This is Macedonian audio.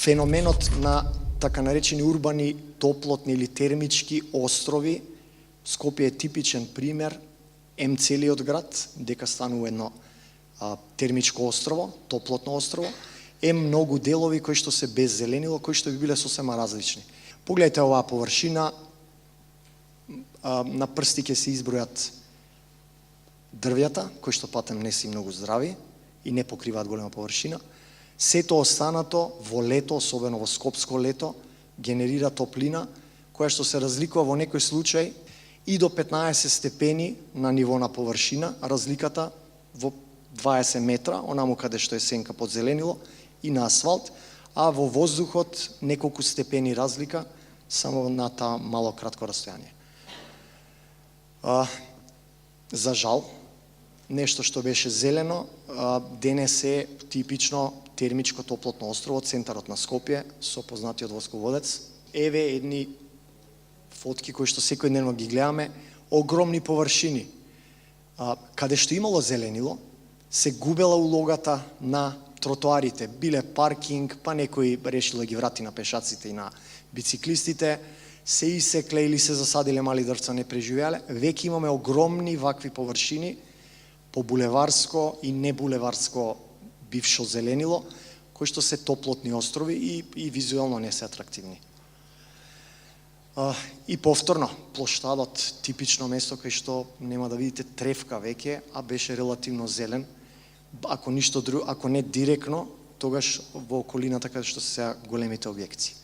феноменот на така наречени урбани, топлотни или термички острови. Скопје е типичен пример, целиот град, дека станува едно термичко острово, топлотно острово, многу делови кои што се без зеленило, кои што би биле сосема различни. Погледнете оваа површина, на прсти ќе се избројат дрвјата, кои што патем не си многу здрави и не покриваат голема површина. Сето останато во лето, особено во скопско лето, генерира топлина, која што се разликува во некој случај и до 15 степени на ниво на површина, разликата во 20 метра, онаму каде што е сенка под зеленило и на асфалт, а во воздухот неколку степени разлика само на таа мало кратко растојание. За жал, нешто што беше зелено, денес е типично термичко топлотно острово, центарот на Скопје, со познатиот восководец. Еве едни фотки кои што секојдневно ги гледаме, огромни површини. Каде што имало зеленило, се губела улогата на тротоарите, биле паркинг, па некои решил да ги врати на пешаците и на бициклистите, се исекле или се засадиле мали дрвца, не преживеале. Веќе имаме огромни вакви површини по булеварско и небулеварско бившо зеленило, кои што се топлотни острови и визуелно не се атрактивни. И повторно, плоштадот, типично место кај што нема да видите тревка веќе, а беше релативно зелен. Ако ништо друго, ако не директно, тогаш во околината каде што се големите објекти.